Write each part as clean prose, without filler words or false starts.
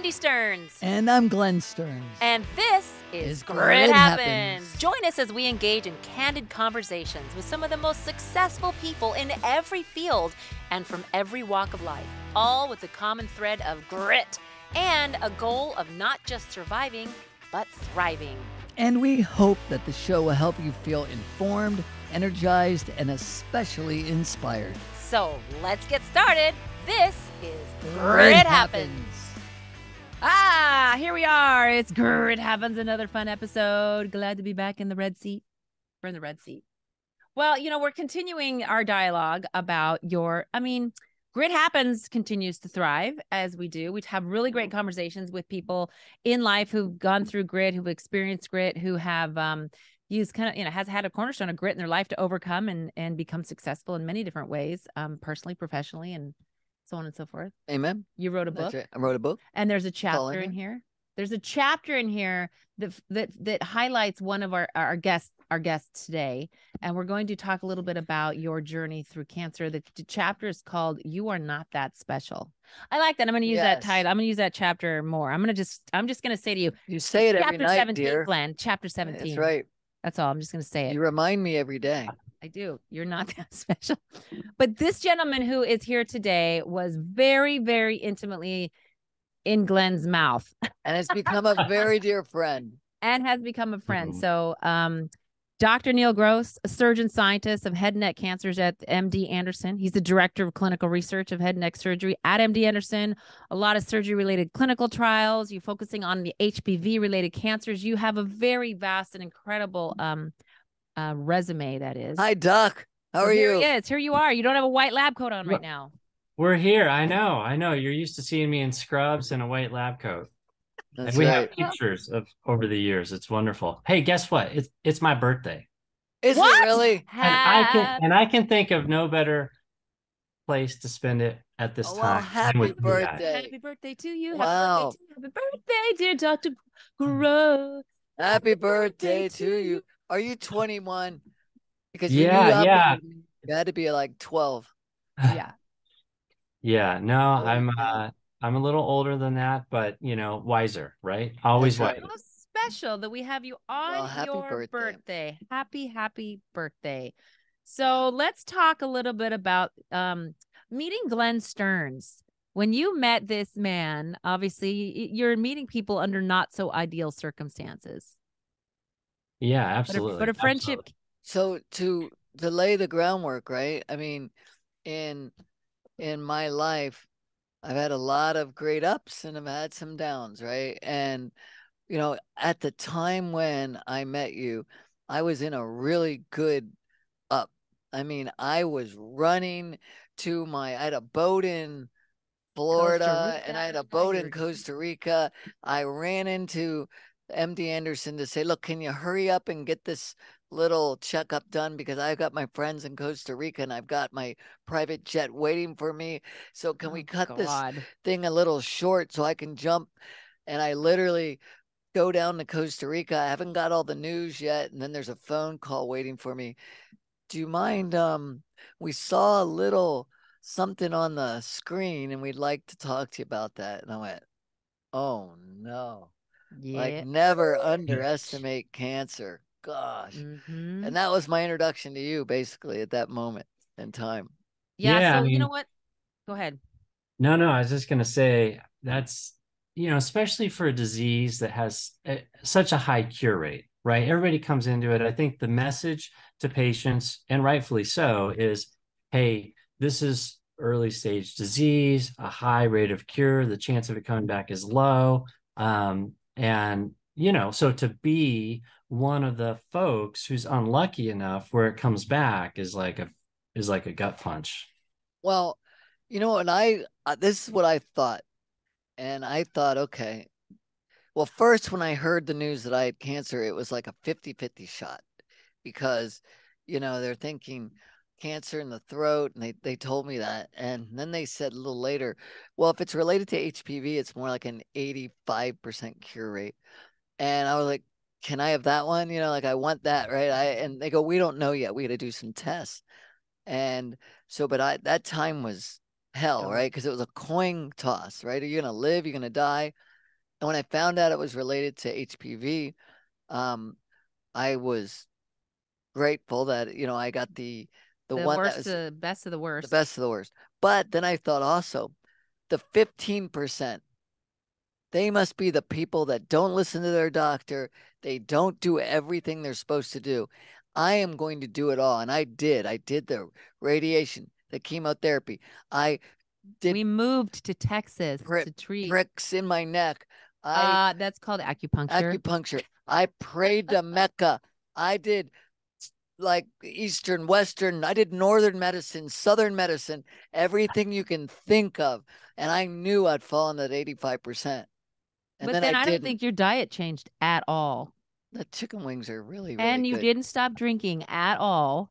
Cindy Stearns. And I'm Glenn Stearns. And this is Grit Happens. Join us as we engage in candid conversations with some of the most successful people in every field and from every walk of life, all with the common thread of grit and a goal of not just surviving, but thriving. And we hope that the show will help you feel informed, energized, and especially inspired. So let's get started. This is Grit Happens. Here we are. It's Grit Happens, another fun episode. Glad to be back in the red seat. We're in the red seat. Well, we're continuing our dialogue about Grit Happens continues to thrive as we do. We have really great conversations with people in life who've gone through grit, who've experienced grit, who have used has had a cornerstone of grit in their life to overcome and become successful in many different ways, personally, professionally, and so on and so forth. Amen. You wrote a book. That's right. I wrote a book. And there's a chapter in here. There's a chapter in here that highlights one of our guests today. And we're going to talk a little bit about your journey through cancer. The chapter is called "You Are Not That Special." I like that. I'm going to use that title. I'm going to use that chapter more. I'm just going to say to you. You say it every night, Chapter 17, dear. Glenn. Chapter 17. That's right. That's all. I'm just going to say it. You remind me every day. I do. You're not that special. But this gentleman who is here today was very, very intimately in Glenn's mouth. And has become a very dear friend. And has become a friend. So Dr. Neil Gross, a surgeon scientist of head and neck cancers at MD Anderson. He's the director of clinical research of head and neck surgery at MD Anderson. A lot of surgery-related clinical trials. You're focusing on the HPV-related cancers. You have a very vast and incredible resume, that is. Hi, Doc. How are you? Yes, here you are. You don't have a white lab coat on right now. We're here. I know. You're used to seeing me in scrubs and a white lab coat. That's and we right. have pictures of over the years. It's wonderful. Hey, guess what? It's my birthday. Is it really? And I can think of no better place to spend it at this time. Well, happy birthday. Happy birthday to you. Wow. Happy birthday, dear Dr. Gross. Happy birthday to you. Are you 21? Because you had to be like 12. Yeah. Yeah. No, I'm a little older than that, but wiser, right? Always wiser. So special that we have you on your birthday. Happy birthday. So let's talk a little bit about meeting Glenn Stearns. When you met this man, obviously you're meeting people under not so ideal circumstances. Yeah, absolutely. But a friendship. So to lay the groundwork, right? I mean, in my life, I've had a lot of great ups and I've had some downs, right? And, at the time when I met you, I was in a really good up. I mean, I was running I had a boat in Florida and I had a boat in Costa Rica. I ran into MD Anderson to say, look, can you hurry up and get this little checkup done, because I've got my friends in Costa Rica and I've got my private jet waiting for me. So can we cut this thing a little short so I can jump? And I literally go down to Costa Rica. I haven't got all the news yet. And then there's a phone call waiting for me. Do you mind? We saw a little something on the screen and we'd like to talk to you about that. And I went, oh no. Yeah. Like, never underestimate cancer. Gosh. And that was my introduction to you, basically, at that moment in time. Yeah. So, you know what? Go ahead. No, I was just going to say that's, especially for a disease that has such a high cure rate, right? Everybody comes into it. I think the message to patients, and rightfully so, is, hey, this is early stage disease, a high rate of cure. The chance of it coming back is low. And, so to be one of the folks who's unlucky enough where it comes back is like a gut punch. Well, and this is what I thought. And I thought, okay, well, first, when I heard the news that I had cancer, it was like a 50-50 shot, because, they're thinking cancer in the throat, and they told me that. And then they said a little later, well, if it's related to HPV, it's more like an 85% cure rate. And I was like, can I have that one? I want that, right? And they go, we don't know yet. We got to do some tests. And so, that time was hell, right? Because it was a coin toss, right? Are you going to live? You're going to die? And when I found out it was related to HPV, I was grateful that, you know, I got the one worst, that was the best of the worst. the best of the worst. But then I thought also the 15%, they must be the people that don't listen to their doctor. They don't do everything they're supposed to do. I am going to do it all. And I did. I did the radiation, the chemotherapy. I did. We moved to Texas to treat pricks in my neck. That's called acupuncture. I prayed to Mecca. I did like Eastern, Western. I did Northern medicine, Southern medicine, everything you can think of. And I knew I'd fallen at 85%. But then I don't think your diet changed at all. The chicken wings are really, and you good. Didn't stop drinking at all.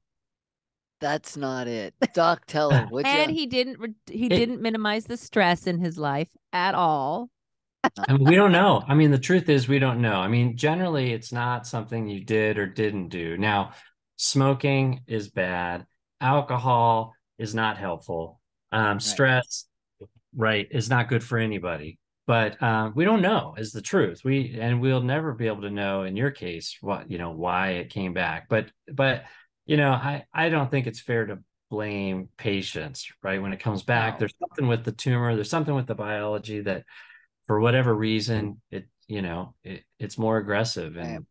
That's not it. Doc, tell him, would And you? he didn't minimize the stress in his life at all. I mean, we don't know. I mean, the truth is we don't know. I mean, generally, it's not something you did or didn't do. Now, smoking is bad. Alcohol is not helpful. Stress, right, is not good for anybody. But we don't know is the truth. We'll never be able to know in your case what, you know, why it came back. But you know, I don't think it's fair to blame patients, right? When it comes back, No. there's something with the tumor, there's something with the biology that for whatever reason, it's more aggressive. And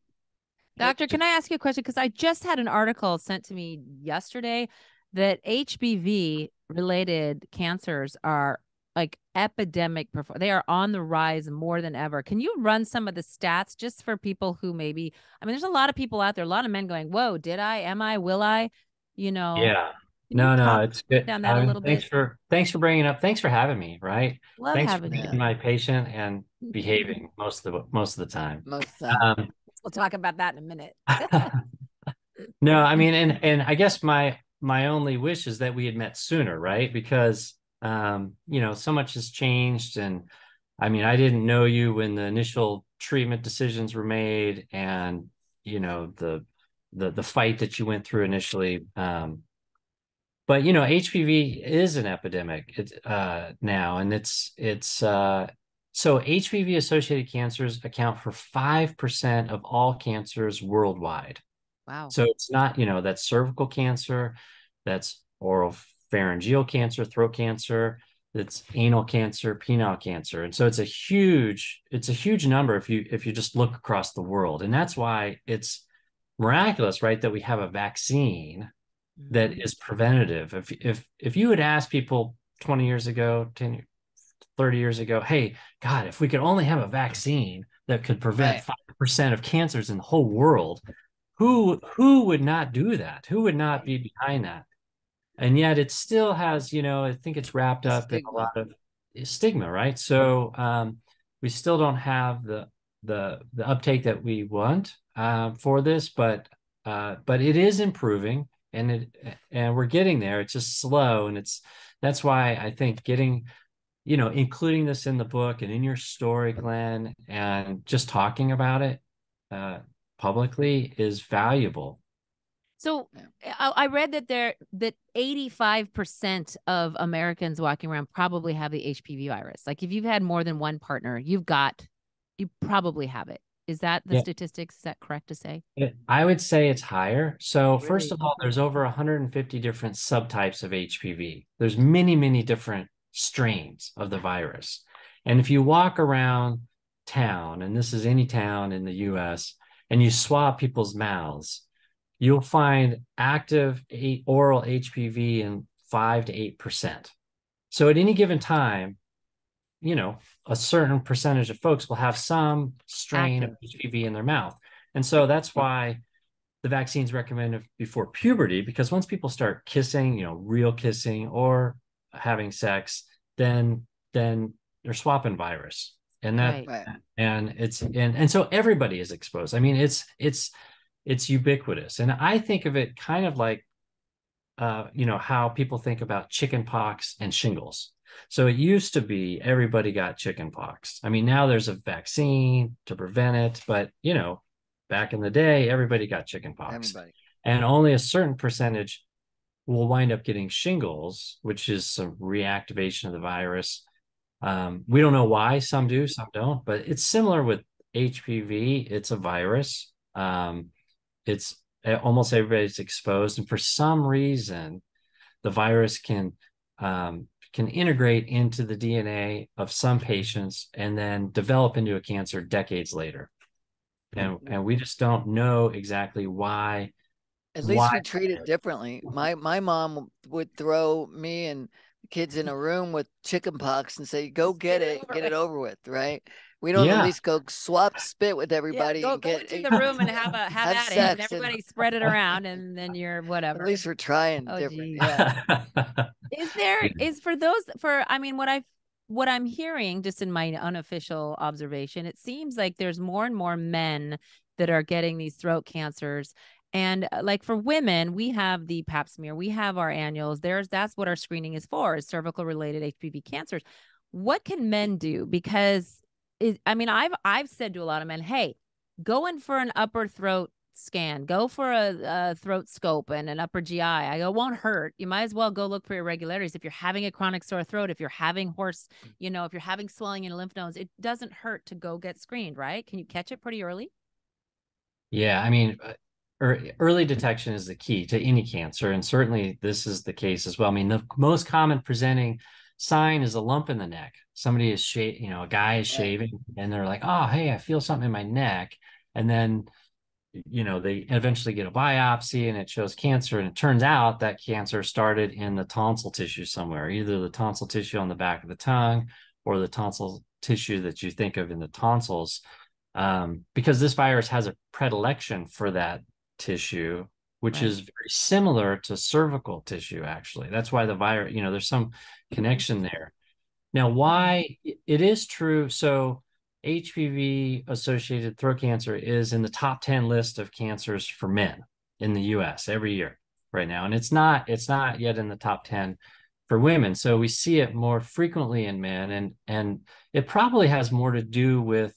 Doctor, can I ask you a question? Because I just had an article sent to me yesterday that HPV related cancers are like epidemic. They are on the rise more than ever. Can you run some of the stats just for people who maybe, I mean, there's a lot of people out there, a lot of men going, whoa, did I, am I, will I, you know? Yeah. No, it's good. Down that a little thanks bit. Thanks for bringing it up. Thanks for having me. Right. Love Thanks having for you. being my patient and behaving most of the time. We'll talk about that in a minute. No, I mean, and I guess my only wish is that we had met sooner, right? Because you know, so much has changed, and I mean, I didn't know you when the initial treatment decisions were made, and you know, the fight that you went through initially. But you know, HPV is an epidemic now, and so HPV associated cancers account for 5% of all cancers worldwide. Wow. So it's not, you know, that's cervical cancer, that's oral pharyngeal cancer, throat cancer, that's anal cancer, penile cancer. And so it's a huge number if you just look across the world. And that's why it's miraculous, right, that we have a vaccine that is preventative. If you had asked people 20 years ago, 10, 30 years ago, hey, God, if we could only have a vaccine that could prevent 5% of cancers in the whole world, who would not do that? Who would not be behind that? And yet it still has, you know, I think it's wrapped up in a lot of stigma, right? So we still don't have the uptake that we want for this, but it is improving, and we're getting there. It's just slow, and that's why I think getting, you know, including this in the book and in your story, Glenn, and just talking about it publicly is valuable. So I read that 85% of Americans walking around probably have the HPV virus. Like if you've had more than one partner, you probably have it. Is that the statistics? Is that correct to say? I would say it's higher. So really? First of all, there's over 150 different subtypes of HPV. There's many, many different strains of the virus. And if you walk around town, and this is any town in the US, and you swab people's mouths, you'll find active oral HPV in 5 to 8%. So at any given time, you know, a certain percentage of folks will have some strain of HPV in their mouth. And so that's why the vaccine's recommended before puberty, because once people start kissing, you know, real kissing or having sex, then they're swapping virus. And that and so everybody is exposed. I mean, it's ubiquitous. And I think of it kind of like you know, how people think about chicken pox and shingles. So it used to be everybody got chicken pox. I mean, now there's a vaccine to prevent it, but you know, back in the day, everybody got chicken pox. And only a certain percentage will wind up getting shingles, which is some reactivation of the virus. We don't know why some do, some don't, but it's similar with HPV. It's a virus. It's almost everybody's exposed, and for some reason, the virus can integrate into the DNA of some patients and then develop into a cancer decades later. And we just don't know exactly why. At least we treat it differently. My mom would throw me and the kids in a room with chicken pox and say, "Go get it over with." Right? We don't at least go swap spit with everybody go and get into the room and have at it, and everybody spread it around, and then you're whatever. At least we're trying different. Yeah. Is for those I mean, what I'm hearing just in my unofficial observation, it seems like there's more and more men that are getting these throat cancers. And like for women, we have the pap smear, we have our annuals. That's what our screening is for, is cervical related HPV cancers. What can men do? Because I mean, I've said to a lot of men, hey, go in for an upper throat scan, go for a throat scope and an upper GI. I go, it won't hurt. You might as well go look for irregularities. If you're having a chronic sore throat, if you're having if you're having swelling in lymph nodes, it doesn't hurt to go get screened, right? Can you catch it pretty early? Yeah, I mean, early detection is the key to any cancer, and certainly this is the case as well. I mean, the most common presenting sign is a lump in the neck. Somebody is a guy is shaving, and they're like, "Oh, hey, I feel something in my neck," and then they eventually get a biopsy and it shows cancer, and it turns out that cancer started in the tonsil tissue somewhere, either the tonsil tissue on the back of the tongue or the tonsil tissue that you think of in the tonsils, because this virus has a predilection for that tissue, which is very similar to cervical tissue, actually. That's why the virus, there's some connection there. Now, why it is true. So HPV associated throat cancer is in the top 10 list of cancers for men in the US every year right now. And it's not yet in the top 10 for women. So we see it more frequently in men, and it probably has more to do with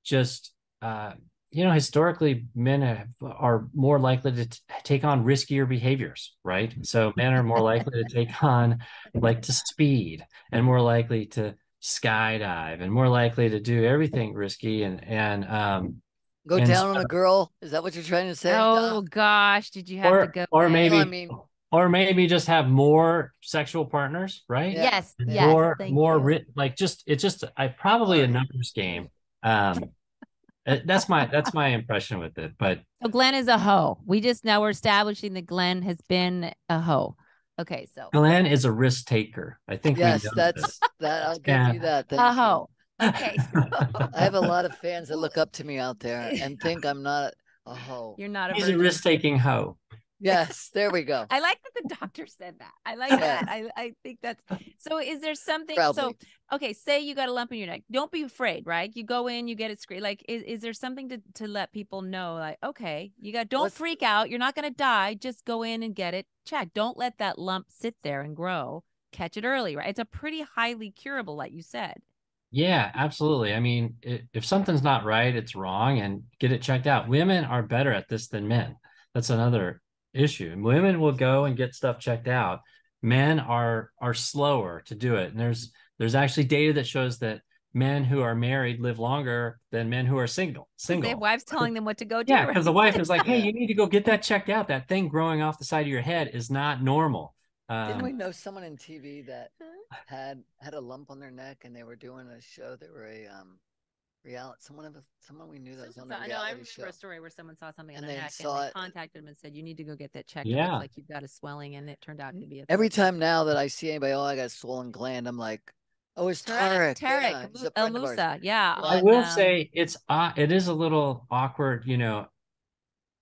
just historically men are more likely to take on riskier behaviors, right? So men are more likely to take on to speed, and more likely to skydive, and more likely to do everything risky and go down on a girl. Is that what you're trying to say? Oh gosh, did you have to go or maybe or maybe just have more sexual partners, right? Yes, more it's just probably a numbers game. That's my impression with it. But so Glenn is a hoe. We're establishing that Glenn has been a hoe. Okay, so Glenn is a risk taker. I think yes, that's that. I'll give you that. A hoe. Okay. I have a lot of fans that look up to me out there and think I'm not a hoe. You're not a He's a risk-taking hoe. Yes, there we go. I like that the doctor said that. I like that. I think that's so. Is there something? Proudly. So, okay, say you got a lump in your neck. Don't be afraid, right? You go in, you get it screened. Like, is there something to let people know? Like, okay, don't freak out. You're not going to die. Just go in and get it checked. Don't let that lump sit there and grow. Catch it early, right? It's a pretty highly curable, like you said. Yeah, absolutely. I mean, if something's not right, it's wrong, and get it checked out. Women are better at this than men. That's another issue. Women will go and get stuff checked out. Men are slower to do it. And there's actually data that shows that men who are married live longer than men who are single. They have wives telling them what to go do. Yeah, because the wife is like, hey, you need to go get that checked out. That thing growing off the side of your head is not normal. Didn't we know someone in TV that had a lump on their neck, and they were doing a show? They were a reality. Someone we knew that was on a reality show. I remember a story where someone saw something on their neck, and they contacted them and said, "You need to go get that checked. It looks like you've got a swelling," and it turned out to be a. Every time now that I see anybody, I got a swollen gland, I'm like, oh, it's Tarek. Tarek, El Musa. Yeah. I will say it is a little awkward,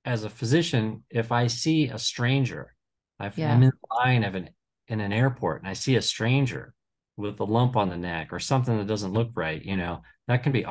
as a physician, if I see a stranger. I'm in line in an airport, and I see a stranger with a lump on the neck or something that doesn't look right, that can be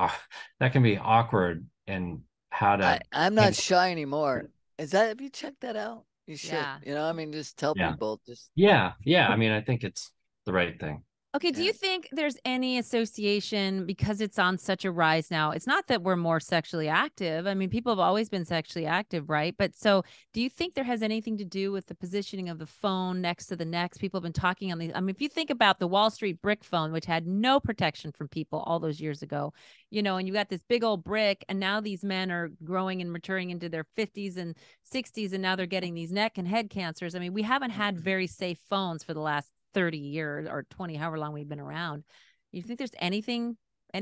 awkward. And how to I'm not shy anymore. Have you checked that out? You should. I mean, just tell people. Yeah. I mean, I think it's the right thing. Okay, do you think there's any association because it's on such a rise now? It's not that we're more sexually active. I mean, people have always been sexually active, right? But so do you think there has anything to do with the positioning of the phone next to the necks? People have been talking on these. I mean, if you think about the Wall Street brick phone, which had no protection from people all those years ago, you know, and you got this big old brick, and now these men are growing and maturing into their 50s and 60s, and now they're getting these neck and head cancers. I mean, we haven't had very safe phones for the last 30 years or 20, however long we've been around. You think there's any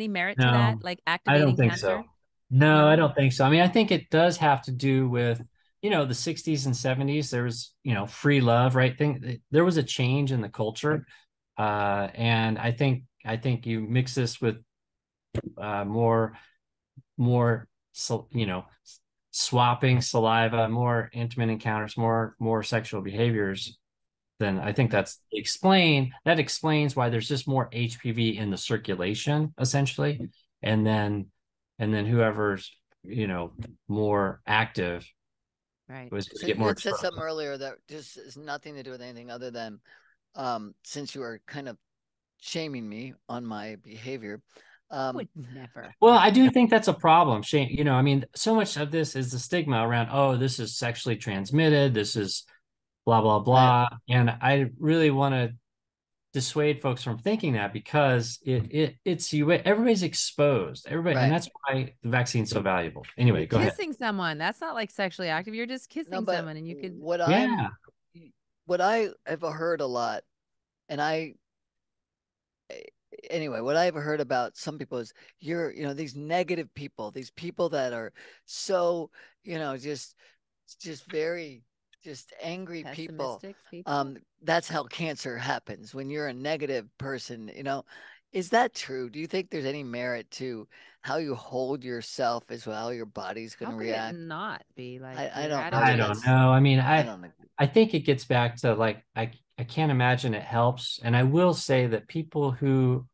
merit to that, No, like I don't activating think cancer? so. No, I No? don't think so. I mean, I think it does have to do with, the 60s and 70s. There was, free love, right? There was a change in the culture. And I think you mix this with more, so, swapping saliva, more intimate encounters, more sexual behaviors, then I think that explains why there's just more HPV in the circulation, essentially. And then whoever's, more active Right. was going to So get you more had said exposed. something earlier that just has nothing to do with anything other than since you were kind of shaming me on my behavior. Would never. Well, I do think that's a problem, Shane. I mean, so much of this is the stigma around, oh, this is sexually transmitted, this is blah, blah, Right. blah. And I really want to dissuade folks from thinking that, because it's you, everybody's exposed, everybody, and Right. that's why the vaccine's so valuable. Anyway, You're go ahead. kissing someone. That's not like sexually active. You're just No, kissing but someone and you could. what Yeah. I have heard a lot, and anyway, what I've heard about some people is these negative people, these people that are so, just very, just angry people. Pessimistic people. That's how cancer happens when you're a negative person, Is that true? Do you think there's any merit to how you hold yourself as well, how your body's going How to could react? it not be like I your don't know I that attitude? don't that's, know. I mean, I don't know. I think it gets back to, like, I can't imagine it helps. And I will say that people who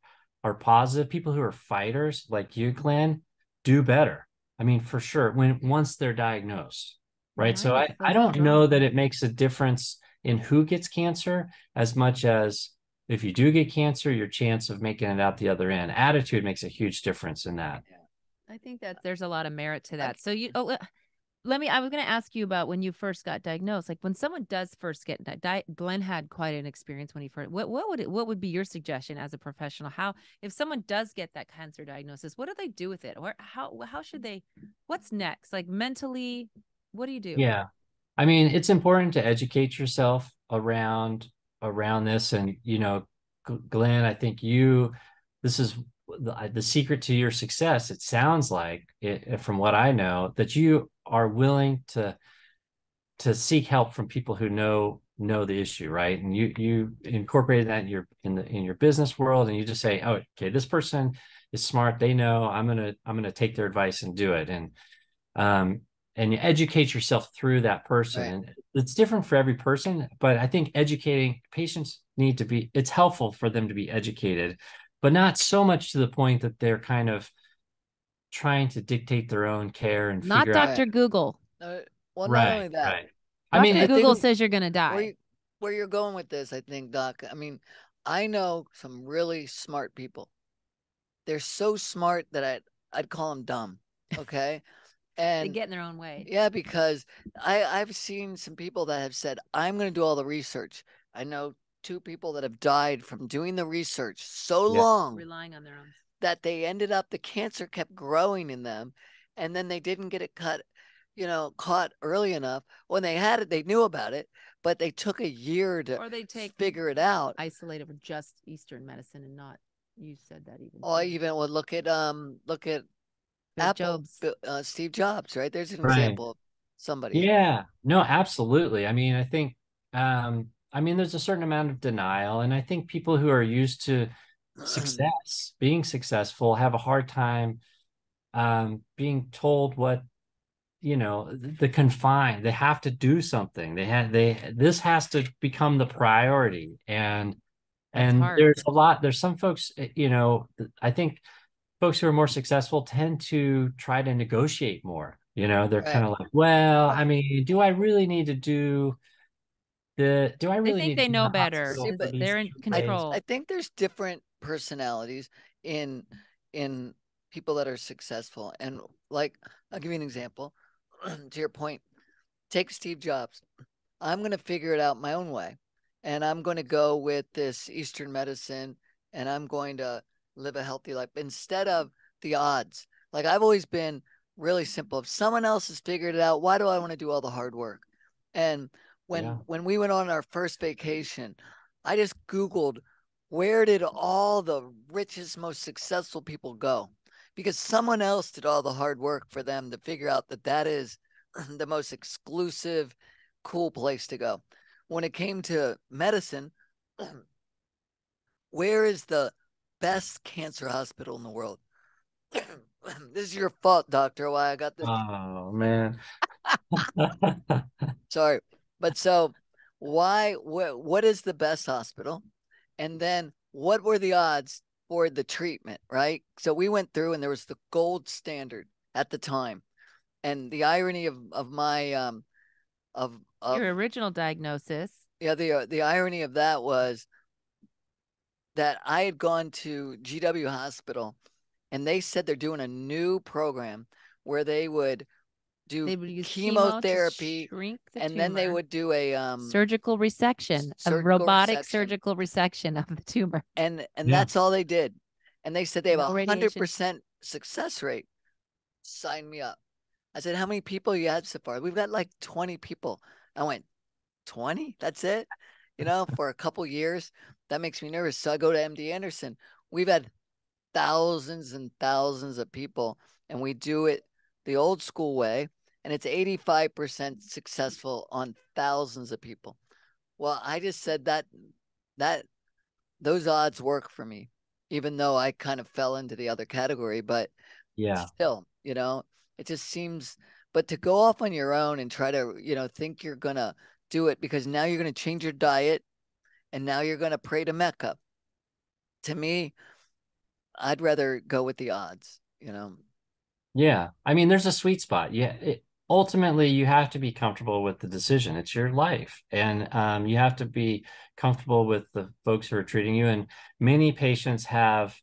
are positive, people who are fighters like you, Glenn, do better. I mean, for sure, once they're diagnosed, right? Mine So just I feel don't know strong. that it makes a difference in who gets cancer as much as, if you do get cancer, your chance of making it out the other end. Attitude makes a huge difference in that. I think that there's a lot of merit to I- that. So I was going to ask you about when you first got diagnosed. Like when someone does first get Glenn had quite an experience when he first. What would be your suggestion as a professional? How, if someone does get that cancer diagnosis, what do they do with it? Or how should they? What's next? Like mentally, what do you do? Yeah. I mean, it's important to educate yourself around this. And, Glenn, I think this is the secret to your success. It sounds like from what I know, that you are willing to seek help from people who know the issue, right? And you incorporated that in your business world, and you just say, oh, okay, this person is smart. They know. I'm gonna take their advice and do it. Um, and you educate yourself through that person. Right. And it's different for every person, but I think educating patients it's helpful for them to be educated, but not so much to the point that they're kind of trying to dictate their own care and Not figure out. Dr. Google. Well, not Right, only that, right. I mean, Dr. I Google think says you're going to where die. where you're going with this, I think, Doc. I mean, I know some really smart people. They're so smart that I'd call them dumb. Okay. They And get in their own way. yeah, because I've seen some people that have said, I'm going to do all the research. I know two people that have died from doing the research so Yeah. long Relying on their own. that they ended up, the cancer kept growing in them, and then they didn't get it caught early enough. When they had it, they knew about it, but they took a year to Or they take figure it out. isolated with just Eastern medicine and not, you said that even. Or too. even would look at Bill Apple, Jobs. Steve Jobs, right? There's an Right. example of somebody. Yeah, no, absolutely. I mean, I think, there's a certain amount of denial, and I think people who are used to being successful, have a hard time being told what, the confined. They have to do something. This has to become the priority, and That's hard. there's some folks, I think folks who are more successful tend to try to negotiate more. They're Right. kind of like, well, I mean, do I really need to do Do I They really think need they to be know in the better. hospital for these They're in 3 days? control. I think there's different personalities in people that are successful. And like, I'll give you an example. To your point, take Steve Jobs. I'm going to figure it out my own way. And I'm going to go with this Eastern medicine and I'm going to live a healthy life instead of the odds. Like I've always been really simple. If someone else has figured it out, why do I want to do all the hard work? And when we went on our first vacation, I just Googled where did all the richest, most successful people go? Because someone else did all the hard work for them to figure out that that is the most exclusive, cool place to go. When it came to medicine, where is the best cancer hospital in the world? This is your fault, doctor. Why I got this? Oh man. Sorry, but so why? What is the best hospital? And then what were the odds for the treatment? Right. So we went through, and there was the gold standard at the time. And the irony of my of Your original diagnosis. yeah, the irony of that was that I had gone to GW Hospital and they said they're doing a new program where they would do They would use chemotherapy chemo to shrink the and then they tumor. would do a Surgical resection, a surgical robotic resection. surgical resection of the tumor. And Yeah. that's all they did. And they said they have No a radiation. 100% success rate. Sign me up. I said, how many people you had so far? We've got like 20 people. I went, 20? That's it? You know, for a couple years. That makes me nervous. So I go to MD Anderson. We've had thousands and thousands of people, and we do it the old school way, and it's 85% successful on thousands of people. Well, I just said that those odds work for me, even though I kind of fell into the other category, but Yeah. still, you know, it just seems, but to go off on your own and try to, you know, think you're gonna do it because now you're gonna change your diet and now you're gonna pray to Mecca. To me, I'd rather go with the odds, you know. Yeah. I mean, there's a sweet spot. Yeah. Ultimately, you have to be comfortable with the decision. It's your life. And you have to be comfortable with the folks who are treating you. And many patients have,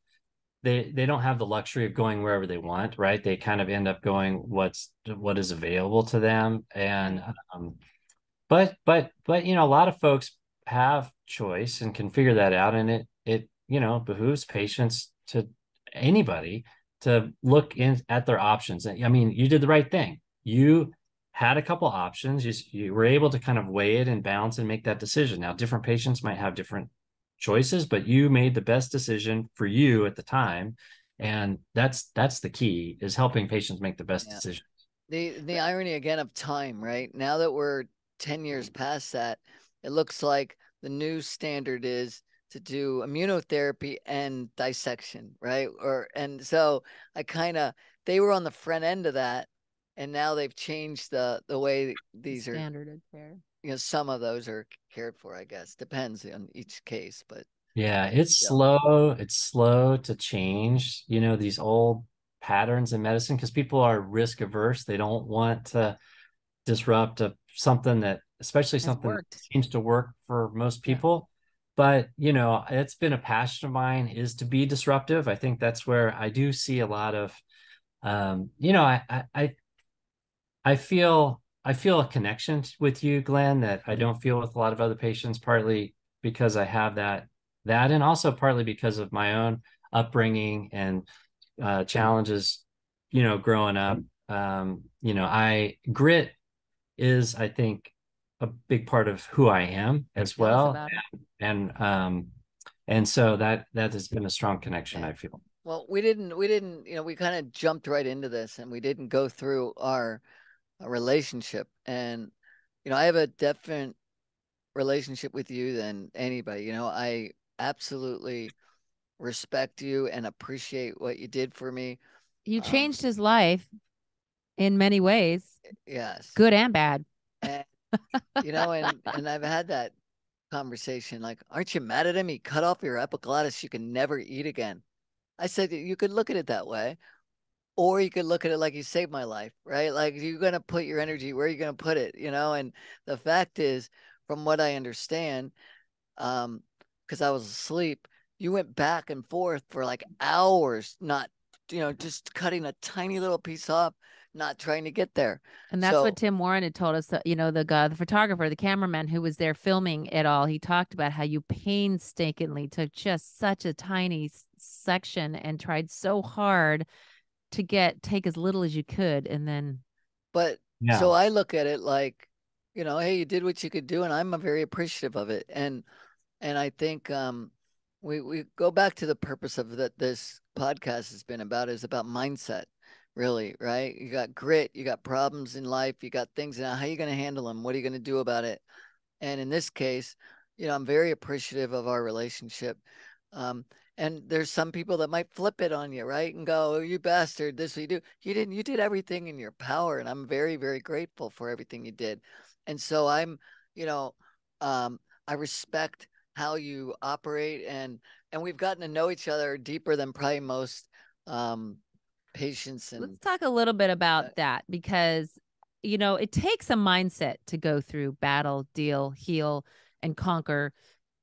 they don't have the luxury of going wherever they want, right? They kind of end up going what is available to them. And but you know, a lot of folks have choice and can figure that out. And it you know, behooves patients to anybody to look in at their options. I mean, you did the right thing. You had a couple options. You were able to kind of weigh it and balance and make that decision. Now, different patients might have different choices, but you made the best decision for you at the time. And that's the key, is helping patients make the best decision. The irony again of time, right? Now that we're 10 years past that, it looks like the new standard is to do immunotherapy and dissection, right? And so I kind of, they were on the front end of that, and now they've changed the way these are standard of care. You know, some of those are cared for, I guess. Depends on each case, but yeah, it's slow. It's slow to change, you know, these old patterns in medicine because people are risk averse. They don't want to disrupt something that, especially something that seems to work for most people. But, you know, it's been a passion of mine is to be disruptive. I think that's where I do see a lot of, you know, I feel a connection with you, Glenn, that I don't feel with a lot of other patients, partly because I have that, and also partly because of my own upbringing and challenges, you know, growing up. You know, grit is, I think, a big part of who I am as well. And so that has been a strong connection, I feel. Well, we didn't, you know, we kind of jumped right into this and we didn't go through our relationship. And, you know, I have a different relationship with you than anybody. You know, I absolutely respect you and appreciate what you did for me. You changed his life in many ways. Yes. Good and bad. And, you know, and I've had that conversation like, aren't you mad at him? He cut off your epiglottis you can never eat again. I said, you could look at it that way. Or you could look at it like you saved my life, right? Like you're going to put your energy, where are you going to put it? You know, and the fact is from what I understand, because I was asleep, you went back and forth for like hours, not, just cutting a tiny little piece off, not trying to get there. And that's So, what Tim Warren had told us. The guy, the photographer, the cameraman who was there filming it all, he talked about how you painstakingly took just such a tiny section and tried so hard to take as little as you could, and then. but Yeah. so I look at it like, hey, you did what you could do, and I'm very appreciative of it. And I think we go back to the purpose of that this podcast has been about, is about mindset, really, right? You got grit, you got problems in life, you got things. Now, how are you going to handle them? What are you going to do about it? And in this case, I'm very appreciative of our relationship. And there's some people that might flip it on you, right? And go, oh, you bastard, this what you do. You didn't, you did everything in your power. And I'm very, very grateful for everything you did. And so I'm, I respect how you operate, and we've gotten to know each other deeper than probably most patients. And let's talk a little bit about that, because it takes a mindset to go through battle, deal, heal, and conquer,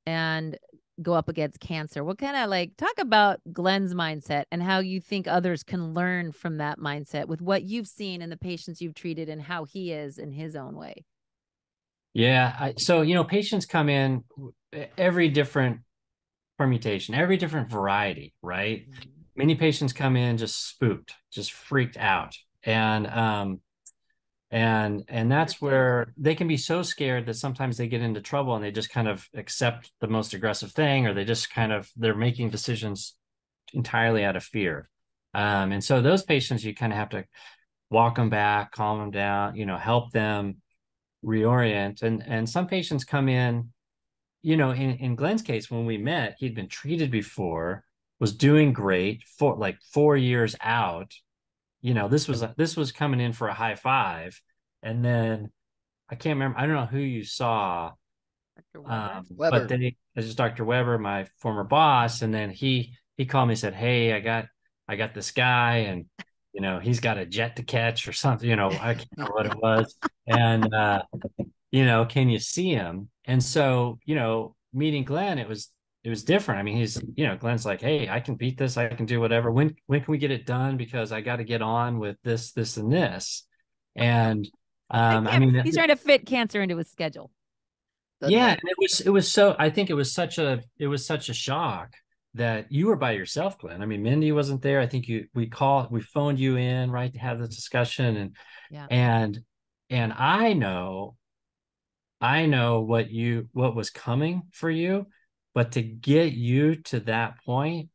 and go up against cancer. What kind of talk about Glenn's mindset and how you think others can learn from that mindset with what you've seen in the patients you've treated and how he is in his own way. Yeah. So, patients come in every different permutation, every different variety, right? Mm-hmm. Many patients come in just spooked, just freaked out. And that's where they can be so scared that sometimes they get into trouble and they just kind of accept the most aggressive thing, or they just they're making decisions entirely out of fear. And so those patients, you kind of have to walk them back, calm them down, help them reorient. And some patients come in, in Glenn's case, when we met, he'd been treated before, was doing great for 4 years out. This was coming in for a high five. And then I can't remember, I don't know who you saw. Weber. But then this is Dr. Weber, my former boss. And then he called me and said, hey, I got this guy, and he's got a jet to catch or something, I can't remember what it was. And can you see him? And so, meeting Glenn, it was different. I mean, he's, Glenn's like, hey, I can beat this. I can do whatever. When can we get it done? Because I got to get on with this, and this. And I mean, he's trying to fit cancer into his schedule. Yeah. And it was so, I think it was such a shock that you were by yourself, Glenn. I mean, Mindy wasn't there. I think we phoned you in, right, to have the discussion. And, yeah. And I know what was coming for you, but to get you to that point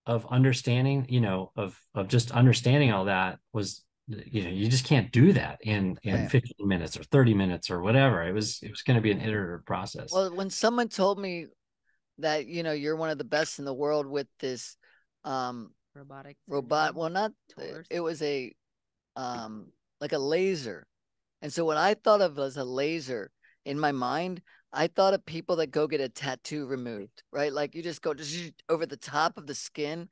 of understanding, of just understanding all that was, you just can't do that in 15 minutes or 30 minutes or whatever. It was going to be an iterative process. Well, when someone told me that, you're one of the best in the world with this robot, well, not, it was a like a laser. And so what I thought of as a laser in my mind, I thought of people that go get a tattoo removed, right? Like you just go over the top of the skin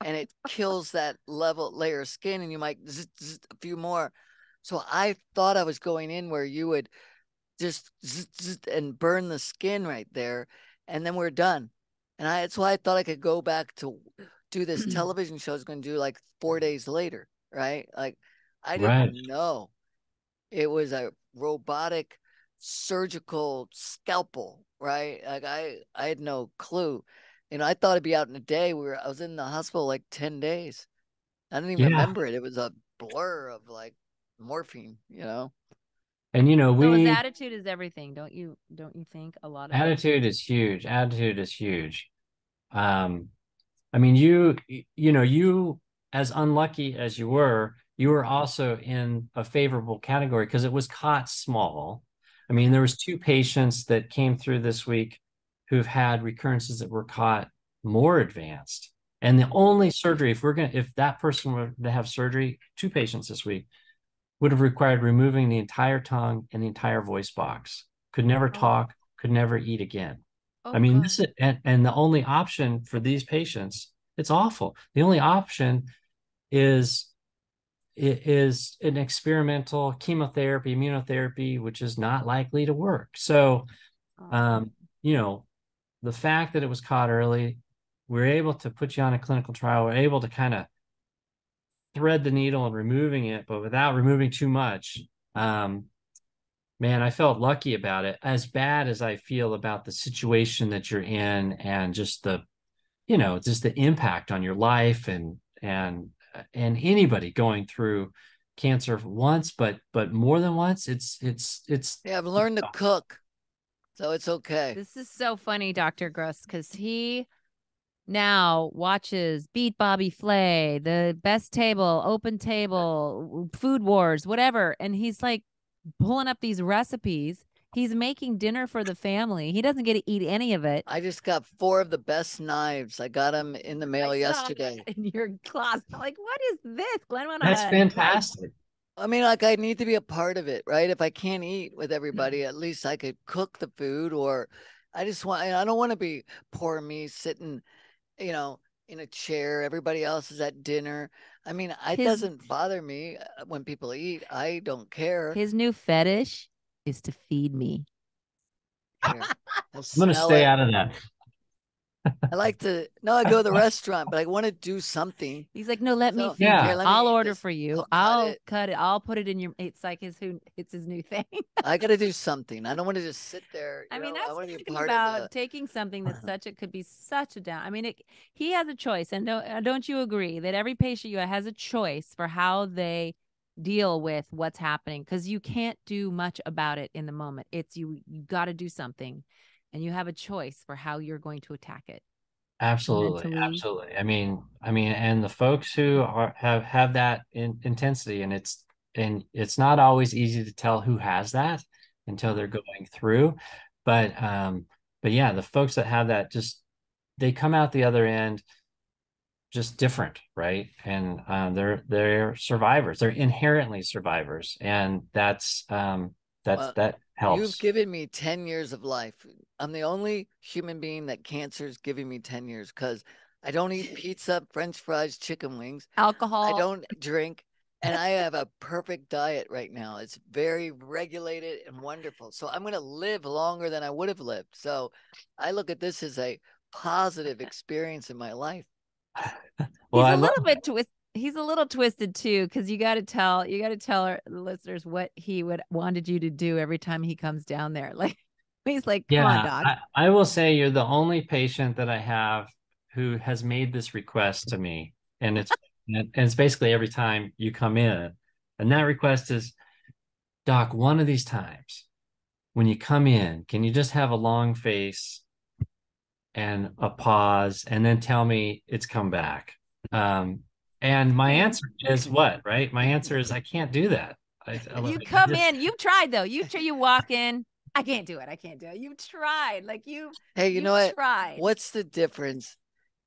and it kills that layer of skin, and you might a few more. So I thought I was going in where you would just and burn the skin right there, and then we're done. And that's why I thought I could go back to do this television show I was going to do like 4 days later, right? Like I didn't know it was a robotic surgical scalpel, right? Like I had no clue. I thought it'd be out in a day. I was in the hospital like 10 days. I didn't even remember it. It was a blur of like morphine, And so his attitude is everything. Don't you think a lot of attitude is huge. Attitude is huge. I mean, you as unlucky as you were also in a favorable category because it was caught small. I mean, there was 2 patients that came through this week who've had recurrences that were caught more advanced. And the only surgery, if that person were to have surgery, 2 patients this week, would have required removing the entire tongue and the entire voice box. Could never talk, could never eat again. I mean, this is, and the only option for these patients, it's awful. The only option is is an experimental chemotherapy, immunotherapy, which is not likely to work. So, you know, the fact that it was caught early, we're able to put you on a clinical trial. We're able to kind of thread the needle and removing it, but without removing too much. Man, I felt lucky about it. As bad as I feel about the situation that you're in and just the, you know, just the impact on your life and anybody going through cancer once, but more than once, it's yeah, I've learned to cook, so it's okay. This is so funny, Dr. Gross, because he now watches Beat Bobby Flay, The Best Table, Open Table, Food Wars, whatever. And he's like pulling up these recipes. He's making dinner for the family. He doesn't get to eat any of it. I just got 4 of the best knives. I got them in the mail yesterday. In your closet. I'm like, what is this? Glenn went That's on fantastic. I mean, like, I need to be a part of it, right? If I can't eat with everybody, at least I could cook the food, or I don't want to be poor me sitting, you know, in a chair. Everybody else is at dinner. I mean, it doesn't bother me when people eat. I don't care. His new fetish is to feed me. Here, I'm going to stay out of that. I like to, no, I go to the restaurant, but I want to do something. He's like, no, let me feed yeah. you. I'll order for you. I'll cut it. I'll put it in your, it's like it's his new thing. I got to do something. I don't want to just sit there. I mean, I that's want to be talking part about of taking something that's it could be such a down. I mean, he has a choice. And don't you agree that every patient you has a choice for how they deal with what's happening? Because you can't do much about it in the moment. It's you got to do something, and you have a choice for how you're going to attack it. Absolutely. Mentally. Absolutely. I mean, and the folks who have that intensity, and it's not always easy to tell who has that until they're going through. But yeah, the folks that have that, just, they come out the other end just different, right? And they're survivors. They're inherently survivors. And that helps. You've given me 10 years of life. I'm the only human being that cancer is giving me 10 years, because I don't eat pizza, French fries, chicken wings, alcohol. I don't drink, and I have a perfect diet right now. It's very regulated and wonderful. So I'm going to live longer than I would have lived. So I look at this as a positive experience in my life. Well, He's a little twisted too, because you got to tell our listeners what he wanted you to do every time he comes down there. Like, he's like, come on, doc. I will say you're the only patient that I have who has made this request to me, and it's basically every time you come in, and that request is, doc, one of these times when you come in, can you just have a long face and a pause, and then tell me it's come back? And my answer is what, right? My answer is I can't do that. You come in, you've tried though. You walk in, I can't do it. You've tried. Like Hey, you know what? Tried. What's the difference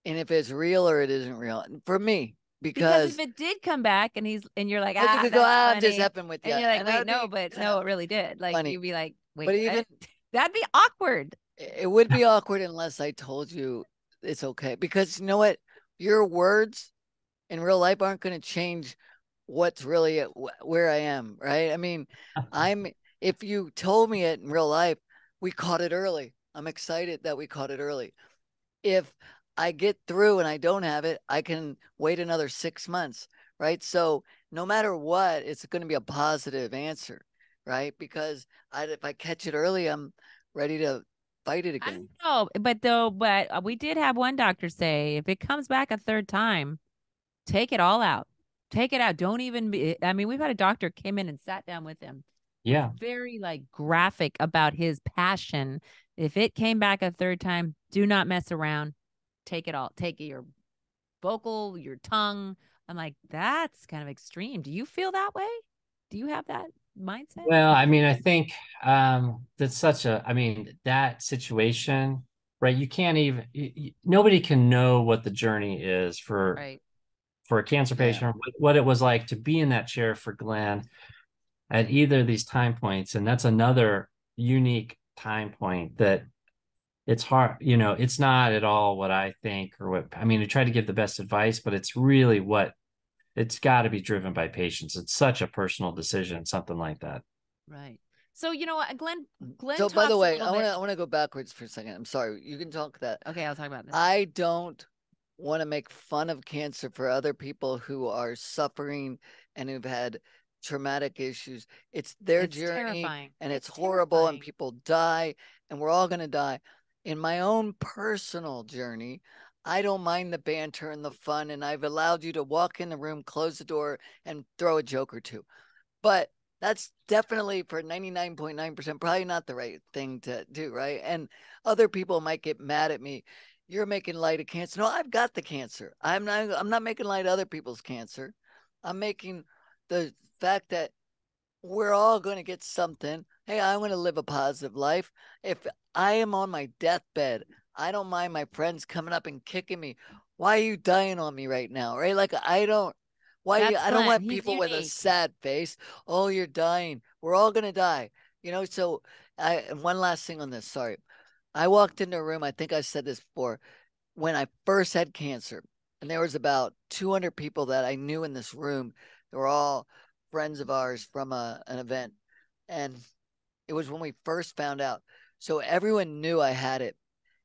in if it's real or it isn't real? For me, because if it did come back and you're like, you could go, I'm just happen with you. And you're like, wait, no, it really did. Like funny. You'd be like, wait, but even that'd be awkward. It would be awkward unless I told you it's okay, because you know what? Your words in real life aren't going to change what's really where I am, right? I mean, if you told me it in real life, we caught it early. I'm excited that we caught it early. If I get through and I don't have it, I can wait another 6 months, right? So no matter what, it's going to be a positive answer, right? Because if I catch it early, I'm ready to fight it again. No, but we did have one doctor say, if it comes back a third time, take it all out. Take it out. Don't even I mean, we've had a doctor came in and sat down with him. Yeah. Very like graphic about his passion. If it came back a third time, do not mess around. Take it all. Take your vocal, your tongue. I'm like, that's kind of extreme. Do you feel that way? Do you have that mindset? Well, I mean, I think that's that situation, right? You can't even, nobody can know what the journey is for a cancer patient, what it was like to be in that chair for Glenn at either of these time points. And that's another unique time point that it's hard, it's not at all what I think or what, I mean, I try to give the best advice, but it's really what it's got to be driven by patients. It's such a personal decision, something like that. Right. So, you know what, Glenn So by the talks a way, little bit. I want to go backwards for a second. I'm sorry. You can talk that. Okay, I'll talk about this. I don't want to make fun of cancer for other people who are suffering and who've had traumatic issues. It's their journey, terrifying. and it's horrible, terrifying. and people die, and we're all going to die. In my own personal journey, I don't mind the banter and the fun, and I've allowed you to walk in the room, close the door, and throw a joke or two. But that's definitely, for 99.9%, probably not the right thing to do, right? And other people might get mad at me. You're making light of cancer. No, I've got the cancer. I'm not making light of other people's cancer. I'm making the fact that we're all going to get something. Hey, I want to live a positive life. If I am on my deathbed, I don't mind my friends coming up and kicking me. Why are you dying on me right now? Right? Like, I don't want people with a sad face. Oh, you're dying. We're all going to die. So one last thing on this. Sorry. I walked into a room. I think I said this before, when I first had cancer, and there was about 200 people that I knew in this room. They were all friends of ours from an event. And it was when we first found out. So everyone knew I had it.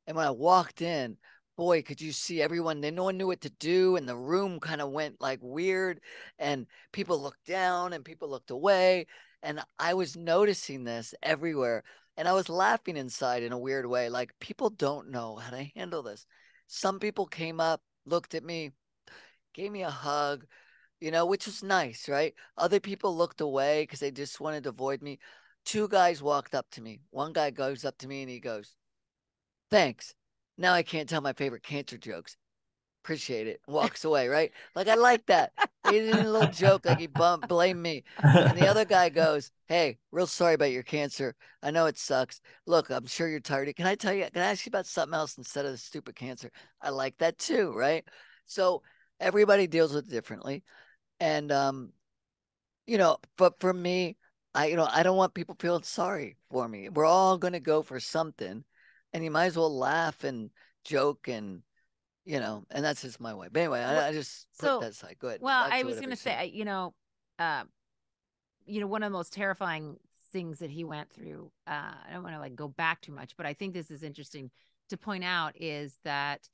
And when I walked in, boy, could you see everyone? No one knew what to do. And the room kind of went like weird. And people looked down and people looked away. And I was noticing this everywhere. And I was laughing inside in a weird way. Like, people don't know how to handle this. Some people came up, looked at me, gave me a hug, which was nice, right? Other people looked away because they just wanted to avoid me. Two guys walked up to me. One guy goes up to me and he goes, "Thanks. Now I can't tell my favorite cancer jokes. Appreciate it." Walks away, right? Like, I like that. He did a little joke, like he blamed me. And the other guy goes, "Hey, real sorry about your cancer. I know it sucks. Look, I'm sure you're tired. Can I ask you about something else instead of the stupid cancer?" I like that too, right? So everybody deals with it differently. And but for me, I don't want people feeling sorry for me. We're all gonna go for something, and you might as well laugh and joke, and and that's just my way. But anyway, I just put that aside. Go ahead. Well, I was gonna say, one of the most terrifying things that he went through. I don't want to go back too much, but I think this is interesting to point out is that.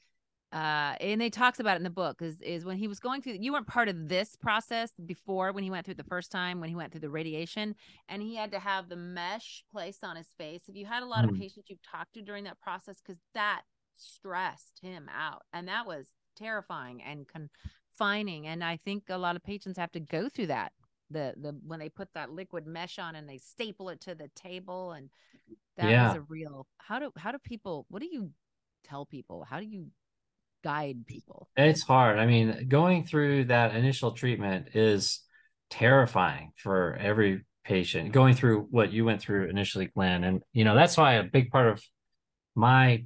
And it talks about it in the book is when he was going through, you weren't part of this process before when he went through the first time, when he went through the radiation and he had to have the mesh placed on his face. Have you had a lot of patients you've talked to during that process? Because that stressed him out and that was terrifying and confining. And I think a lot of patients have to go through that. When they put that liquid mesh on and they staple it to the table, and that was a real, how do people, what do you tell people? How do you guide people? It's hard. I mean, going through that initial treatment is terrifying for every patient. Going through what you went through initially, Glenn, and that's why a big part of my,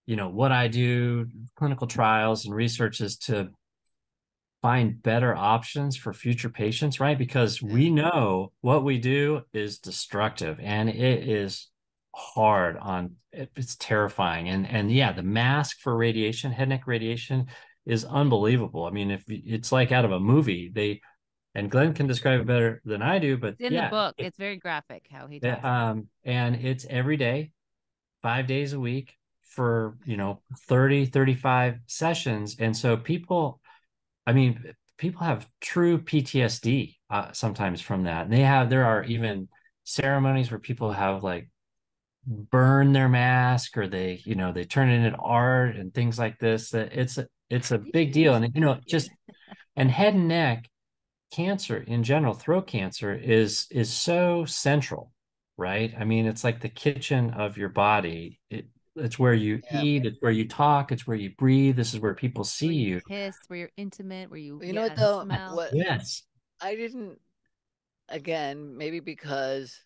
what I do, clinical trials and research, is to find better options for future patients, right? Because we know what we do is destructive and it is hard it's terrifying. And yeah, the mask for radiation, head neck radiation, is unbelievable. I mean, if it's like out of a movie, and Glenn can describe it better than I do, but it's in the book, it's very graphic how he does and it's every day, 5 days a week for 30, 35 sessions. And so people have true PTSD sometimes from that. And there are even ceremonies where people have burn their mask, or they turn it into art and things like this. That it's a big deal. And and head and neck cancer in general, throat cancer is so central, right? I mean, it's like the kitchen of your body. It's where you eat, it's where you talk, it's where you breathe. This is where people see you. Kiss, where you're intimate, where you know what though? Smell. Yes. I didn't, again, maybe because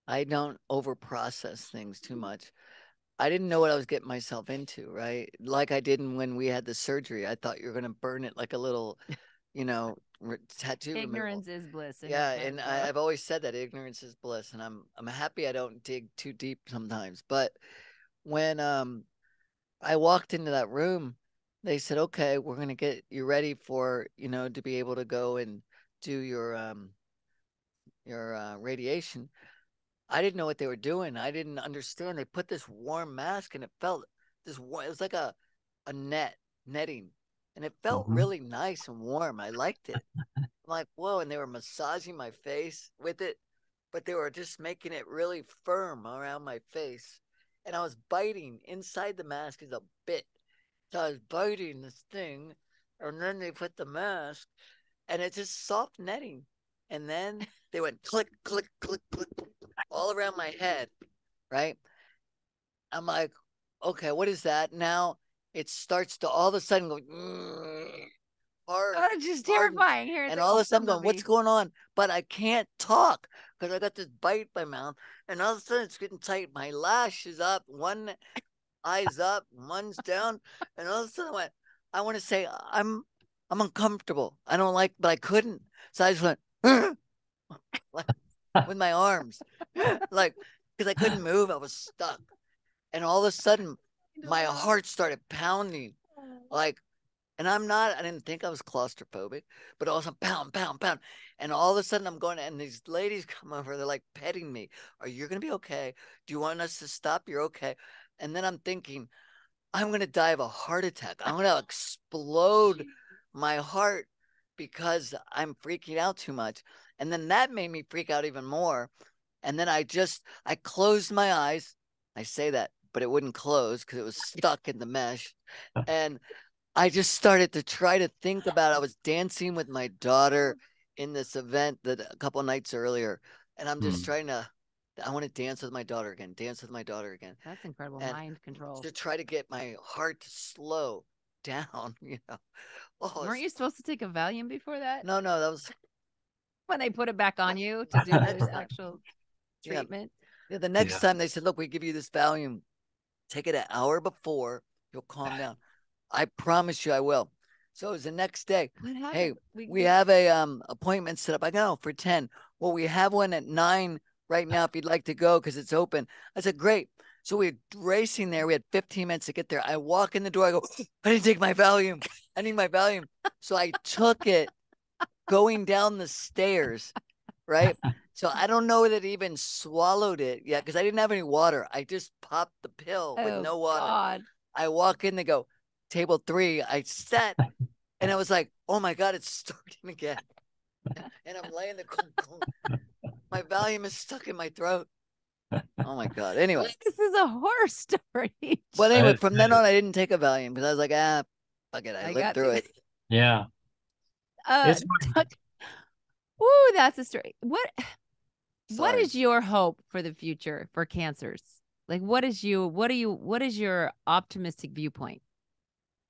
I don't overprocess things too much. I didn't know what I was getting myself into, right? Like I didn't when we had the surgery. I thought you were going to burn it like a little, tattoo. Ignorance removal. is bliss. Yeah, and I've always said that ignorance is bliss, and I'm happy I don't dig too deep sometimes. But when I walked into that room, they said, okay, we're going to get you ready for, to be able to go and do your radiation. I didn't know what they were doing. I didn't understand. They put this warm mask and it felt it was like a netting, and it felt Mhm. really nice and warm. I liked it. I'm like, whoa, and they were massaging my face with it, but they were just making it really firm around my face. And I was biting inside the mask is a bit. So I was biting this thing, and then they put the mask, and it's just soft netting. And then they went click, click, click, click, all around my head, right? I'm like, okay, what is that? Now it starts to all of a sudden go hard, Oh, it's just hard, terrifying. Here, it's and like all of a a sudden horror going, what's movie. going on? But I can't talk because I got this bite in my mouth, and all of a sudden it's getting tight. My lash is up, one eye's up, one's down, and all of a sudden I want to say I'm uncomfortable. I don't like, but I couldn't, so I just went like with my arms, like because I couldn't move. I was stuck, and all of a sudden my heart started pounding, like, and I didn't think I was claustrophobic, but all of a sudden, pound, pound, pound. And all of a sudden, I'm going, and these ladies come over. They're like petting me. Are you going to be okay? Do you want us to stop? You're okay. And then I'm thinking, I'm going to die of a heart attack. I'm going to explode my heart because I'm freaking out too much. And then that made me freak out even more. And then I closed my eyes. I say that, but it wouldn't close because it was stuck in the mesh. And I just started to try to think about I was dancing with my daughter in this event that a couple nights earlier. And I'm just Hmm. trying to I want to dance with my daughter again, dance with my daughter again. That's incredible And mind control. to try to get my heart to slow down. Oh, Weren't you supposed to take a Valium before that? no, that was When they put it back on you to do next the time. actual Yeah. treatment? Yeah, the next Yeah. time they said, look, we give you this Valium, take it an hour before, you'll calm down. I promise you I will. So it was the next day. What Hey, happened? we have a appointment set up. I go for 10. Well, we have one at 9 right now if you'd like to go because it's open. I said, great. So we're racing there. We had 15 minutes to get there. I walk in the door. I go, I didn't take my Valium. I need my Valium. So I took it going down the stairs, right? So I don't know that it even swallowed it yet because I didn't have any water. I just popped the pill with Oh no water. God. I walk in, they go, table 3. I sat, and I was like, oh my God, it's starting again. And I'm laying there, my Valium is stuck in my throat. Oh my God. Anyway, This is a horror story. but anyway, from then on, I didn't take a Valium because I was like, fuck it. I lived through it. Yeah. Uh, It's Ooh, that's a story. What Sorry. is your hope for the future for cancers? Like what is your optimistic viewpoint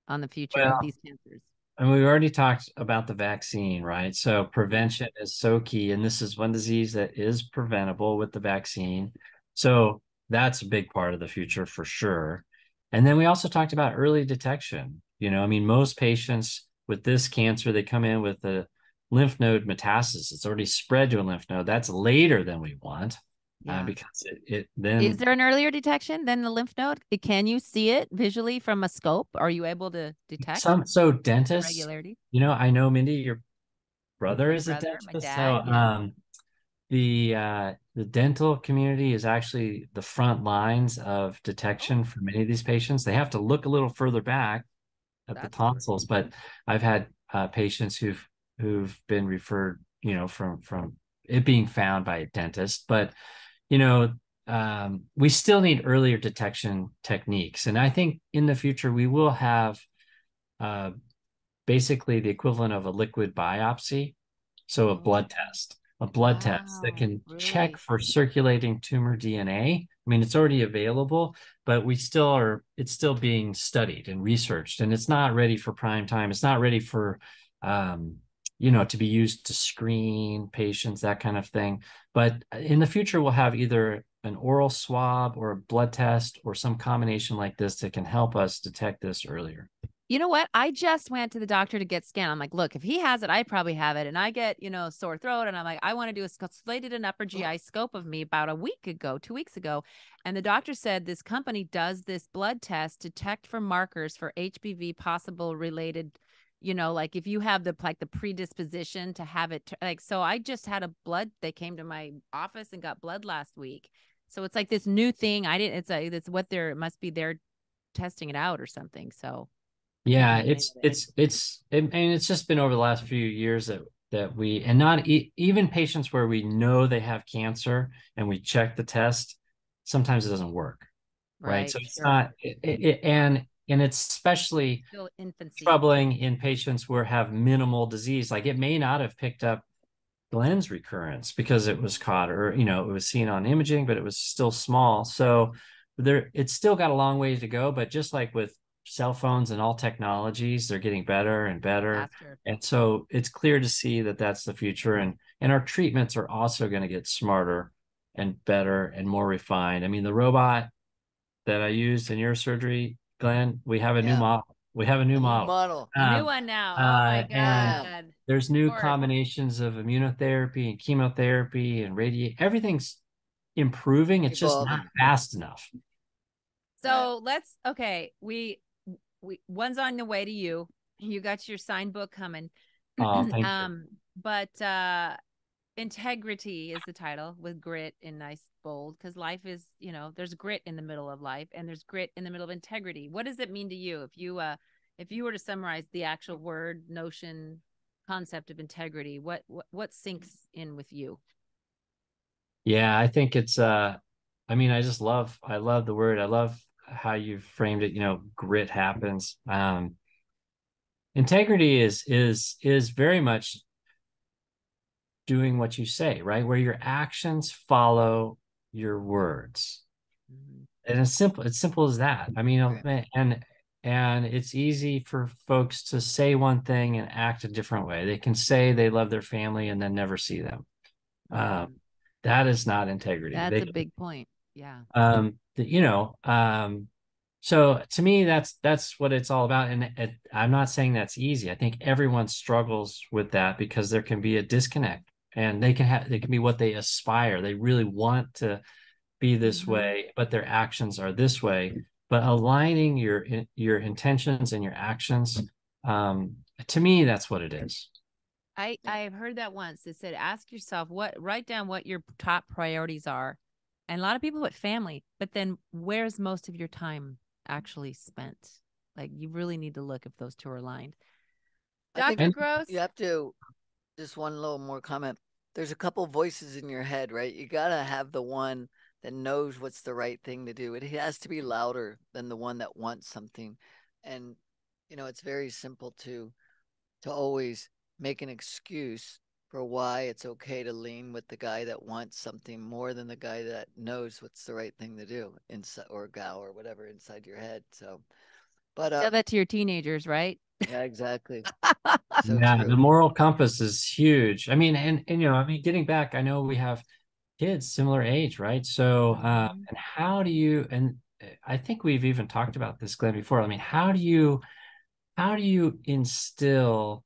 on the future of well, these cancers? and we've already talked about the vaccine, right? So prevention is so key. And this is one disease that is preventable with the vaccine. So that's a big part of the future for sure. And then we also talked about early detection. I mean, most patients with this cancer, they come in with a lymph node metastasis. It's already spread to a lymph node. That's later than we want. Yeah. Because it then Is there an earlier detection than the lymph node? Can you see it visually from a scope? Are you able to detect so dentists, irregularity? I know, Mindy, your brother My is a brother, my dentist. dad, So yeah. the dental community is actually the front lines of Oh, detection for many of these patients. They have to look a little further back at the that's great. tonsils, but I've had patients who've been referred, from it being found by a dentist. But you know, we still need earlier detection techniques, and I think in the future we will have uh, basically the equivalent of a liquid biopsy. So a blood test that Wow, can check really? for circulating tumor DNA. I mean, it's already available, but it's still being studied and researched, and it's not ready for prime time. It's not ready for, to be used to screen patients, that kind of thing. But in the future, we'll have either an oral swab or a blood test or some combination like this that can help us detect this earlier. You know what? I just went to the doctor to get scanned. I'm like, look, if he has it, I probably have it. And I get, sore throat. And I'm like, I want to do a scope. So they did an upper GI scope of me about 2 weeks ago. And the doctor said this company does this blood test to detect for markers for HPV possible related, like if you have the predisposition to have it, so I just had a blood. They came to my office and got blood last week. So it's like this new thing. It's what it must be they're testing it out or something. So. Yeah, it's just been over the last few years that we, and not even patients where we know they have cancer and we check the test, sometimes it doesn't work, right? So it's not, and it's especially still infancy troubling in patients where have minimal disease. Like it may not have picked up Glenn's recurrence because it was caught, or it was seen on imaging, but it was still small. So it's still got a long ways to go. But just like with cell phones and all technologies, they're getting better and better. faster. And so it's clear to see that that's the future. And our treatments are also going to get smarter and better and more refined. I mean, the robot that I used in your surgery, Glenn, we have a new model. We have a new model. A new one now. Oh my God. And there's new combinations of immunotherapy and chemotherapy and radiation. Everything's improving. It's just not fast enough. So one's on the way to you. You got your signed book coming. Oh, thank you. But integrity is the title, with grit in nice bold, because life is, there's grit in the middle of life and there's grit in the middle of integrity. What does it mean to you if you were to summarize the actual word, notion, concept of integrity? What sinks in with you? Yeah, I think it's I love the word. I love how you framed it, grit happens. Integrity is very much doing what you say, right? Where your actions follow your words. Mm-hmm. And it's simple as that. I mean, right. and it's easy for folks to say one thing and act a different way. They can say they love their family and then never see them. That is not integrity. That's a big point. Yeah. So to me, that's what it's all about. And I'm not saying that's easy. I think everyone struggles with that because there can be a disconnect, and they can be what they aspire. They really want to be this way, but their actions are this way. But aligning your intentions and your actions, to me, that's what it is. I've heard that once. It said, ask yourself write down what your top priorities are. And a lot of people put family, but then where's most of your time actually spent? Like, you really need to look if those two are aligned. Dr. Gross? You have to, just one little more comment. There's a couple voices in your head, right? You got to have the one that knows what's the right thing to do. It has to be louder than the one that wants something. And, it's very simple to always make an excuse for why it's okay to lean with the guy that wants something more than the guy that knows what's the right thing to do, inside, or gal, or whatever, inside your head. So, but tell that to your teenagers, right? Yeah, exactly. So yeah, true. The moral compass is huge. I mean, and getting back, I know we have kids similar age, right? So, and how do you? And I think we've even talked about this, Glenn, before. I mean, how do you instill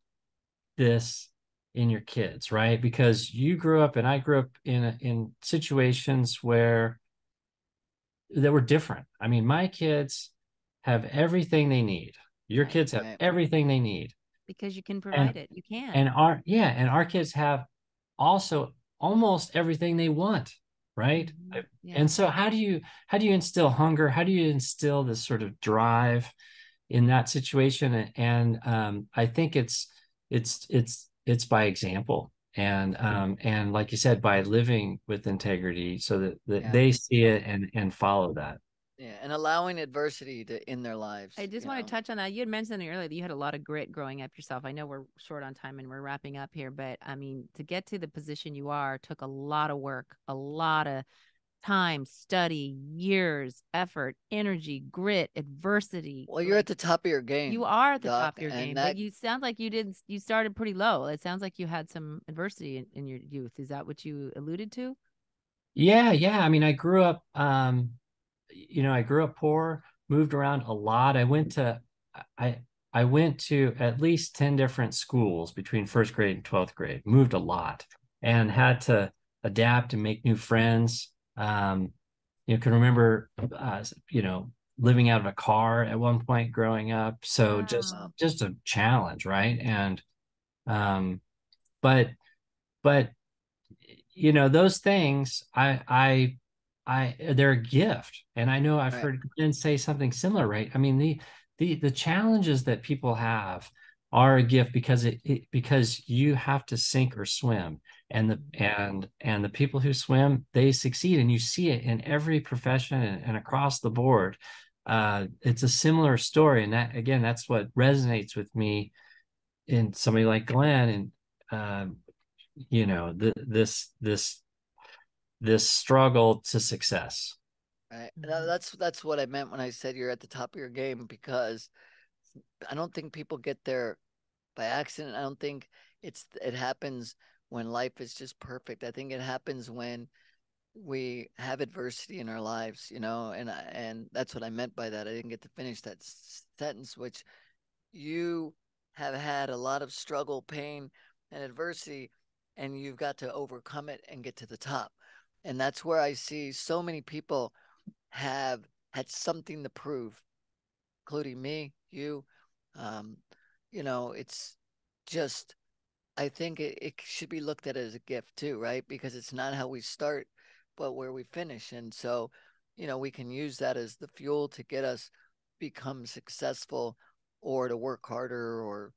this in your kids, right? Because you grew up and I grew up in situations where that were different. I mean, my kids have everything they need. Your kids have everything they need. Because you can provide it. You can. And our kids have also almost everything they want, right? Yeah. And so how do you instill hunger? How do you instill this sort of drive in that situation? And I think it's by example, and like you said, by living with integrity, so that they see it and follow that. Yeah, and allowing adversity in their lives. I just want to touch on that. You had mentioned earlier that you had a lot of grit growing up yourself. I know we're short on time and we're wrapping up here, but I mean, to get to the position you are took a lot of work, a lot of time, study, years, effort, energy, grit, adversity. Well, you're at the top of your game. You are at the top of your game, but you sound like you started pretty low. It sounds like you had some adversity in your youth. Is that what you alluded to? Yeah. I mean, I grew up, I grew up poor, moved around a lot. I I went to at least 10 different schools between first grade and 12th grade, moved a lot, and had to adapt and make new friends. You can remember, living out of a car at one point growing up. So just a challenge, right? And but but those things, they're a gift. And I know I've heard Glenn say something similar, right? I mean, the challenges that people have are a gift because you have to sink or swim. And the people who swim, they succeed, and you see it in every profession and across the board. It's a similar story. And that, again, that's what resonates with me in somebody like Glenn. And this struggle to success. Right. That's what I meant when I said you're at the top of your game, because I don't think people get there by accident. I don't think it happens when life is just perfect. I think it happens when we have adversity in our lives, and that's what I meant by that. I didn't get to finish that sentence, which you have had a lot of struggle, pain, and adversity, and you've got to overcome it and get to the top. And that's where I see so many people have had something to prove, including me, you. It's just, I think it should be looked at as a gift too, right? Because it's not how we start, but where we finish. And so, we can use that as the fuel to get us become successful, or to work harder, or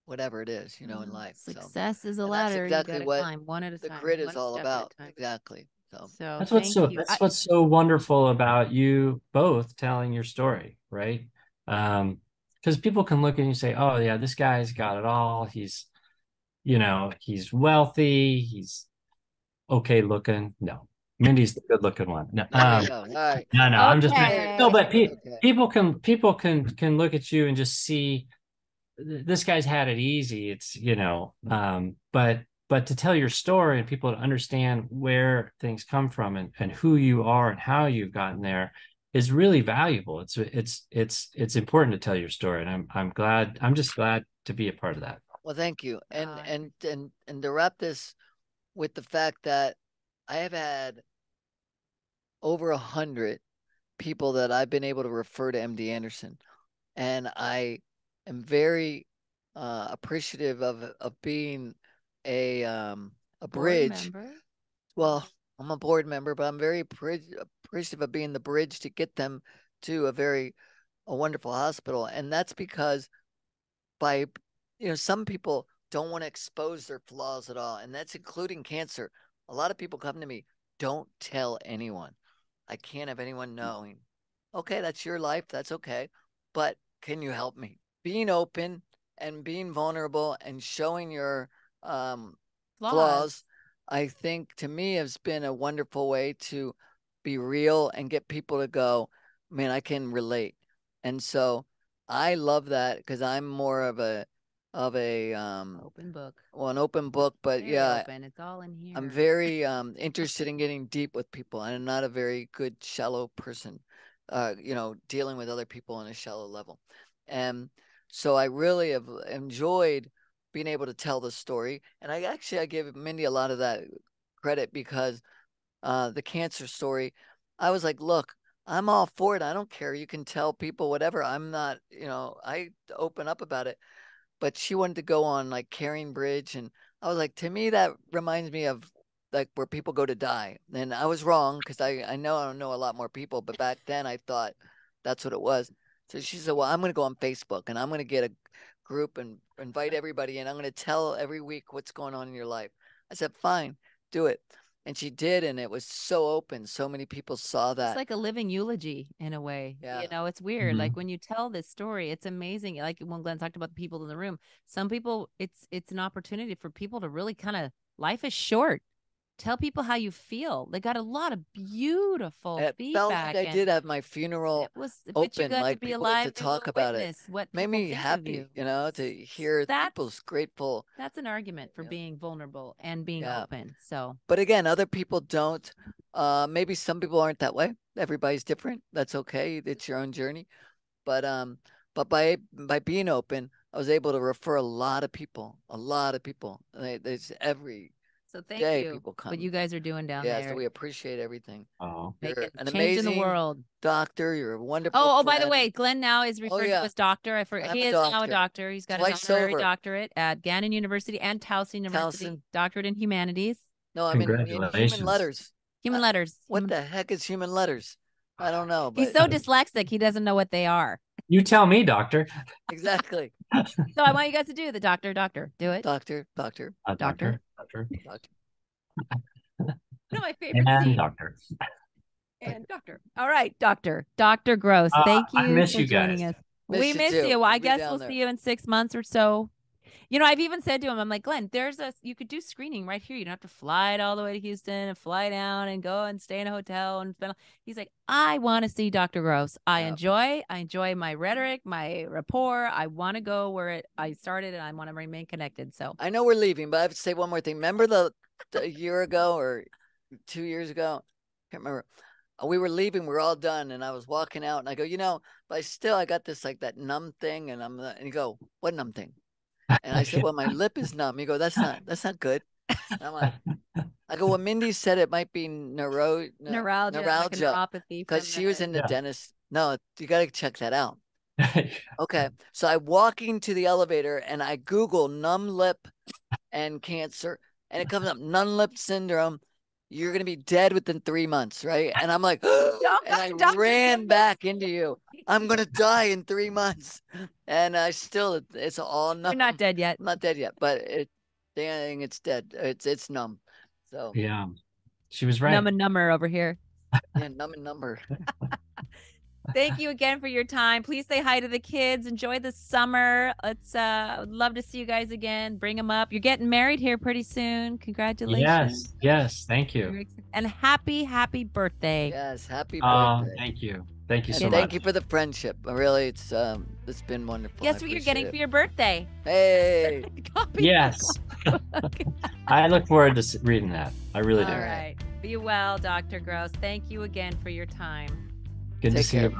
whatever it is, in life. Success is a ladder. That's exactly what climb one at a the time, grit is all about. Exactly. So that's what's so wonderful about you both telling your story, right? Because people can look at you and say, "Oh yeah, this guy's got it all. He's wealthy. He's okay looking." No, Mindy's the good looking one. No, all right. no, I'm just no, but people can look at you and just see this guy's had it easy. It's but to tell your story and people to understand where things come from and who you are and how you've gotten there is really valuable. It's important to tell your story, and I'm just glad to be a part of that. Well, thank you. And to wrap this with the fact that I have had over 100 people that I've been able to refer to MD Anderson, and I am very appreciative of being a bridge. Well, I'm a board member, but I'm very appreciative of being the bridge to get them to a wonderful hospital. And that's because some people don't want to expose their flaws at all. And that's including cancer. A lot of people come to me, don't tell anyone. I can't have anyone knowing. Okay, that's your life. That's okay. But can you help me? Being open and being vulnerable and showing your flaws, I think, to me, has been a wonderful way to be real and get people to go, man, I can relate. And so I love that, because I'm more of a open book. Well, an open book, but very open. It's all in here. I'm very interested in getting deep with people. I'm not a very good shallow person, dealing with other people on a shallow level. And so I really have enjoyed being able to tell the story. And I give Mindy a lot of that credit, because the cancer story, I was like, look, I'm all for it. I don't care. You can tell people whatever. I'm not, I open up about it. But she wanted to go on like Caring Bridge. And I was like, to me, that reminds me of like where people go to die. And I was wrong, because I know I don't know a lot more people. But back then I thought that's what it was. So she said, well, I'm going to go on Facebook, and I'm going to get a group and invite everybody, and I'm going to tell every week what's going on in your life. I said, fine, do it. And she did, and it was so open. So many people saw that. It's like a living eulogy in a way. Yeah. It's weird. Mm-hmm. Like when you tell this story, it's amazing. Like when Glenn talked about the people in the room, some people, it's an opportunity for people to really life is short. Tell people how you feel. They got a lot of beautiful feedback. It felt like I did have my funeral open, like people to talk about it. What made me happy, to hear people's grateful. That's an argument for being vulnerable and being open. So, but again, other people don't. Maybe some people aren't that way. Everybody's different. That's okay. It's your own journey. But But by being open, I was able to refer a lot of people. There's every So thank day you people come. what you guys are doing down Yeah, there. so we appreciate everything. Oh, You're Making an change in the amazing world. doctor. You're a wonderful Oh, by the friend. way, Glenn now is referred to as doctor. I forget. I'm He a is now a doctor. doctor. He's got Twice his honorary over. doctorate at Gannon University and Towson University. Towson. Doctorate in humanities. No, I'm in human Congratulations. letters. Human letters. What the heck is human letters? I don't know. He's But so dyslexic, he doesn't know what they are. You tell me, doctor. exactly. So I want you guys to do the doctor. Do it. Doctor. Doctor. No, my favorite And scene. doctor. And doctor. All right, Dr. Gross. Thank you I miss for you joining guys. us. We miss too. you. Well, I We'll be guess down we'll there. see you in 6 months or so. You know, I've even said to him, I'm like, Glenn, you could do screening right here. You don't have to fly it all the way to Houston and fly down and go and stay in a hotel and spend. He's like, I want to see Dr. Gross. I enjoy my rhetoric, my rapport. I want to go where I started, and I want to remain connected. So I know we're leaving, but I have to say one more thing. Remember the year ago or 2 years ago? Can't remember. We were leaving, we were all done, and I was walking out, and I go, but I got this like that numb thing, and and you go, what numb thing? And I said, well, my lip is numb. You go, that's not good. And I'm like, I go, well, Mindy said it might be neuralgia, because she was in the dentist. No, you got to check that out. Okay, so I walk into the elevator and I Google numb lip and cancer, and it comes up numb lip syndrome. You're going to be dead within 3 months, right? And I'm like, and I ran back into you. I'm going to die in 3 months. And it's all numb. You're not dead yet. I'm not dead yet, but it's dead. It's numb. So yeah, she was right. Numb and number over here. Yeah, numb and number. Thank you again for your time. Please say hi to the kids. Enjoy the summer. I'd love to see you guys again. Bring them up. You're getting married here pretty soon. Congratulations. Yes. Thank you. And happy birthday. Yes, happy birthday. Thank you. Thank you so much. Thank you for the friendship. Really, it's been wonderful. Guess what you're getting for your birthday? Hey. Yes. I look forward to reading that. I really do. All right. Be well, Dr. Gross. Thank you again for your time. Good to see you.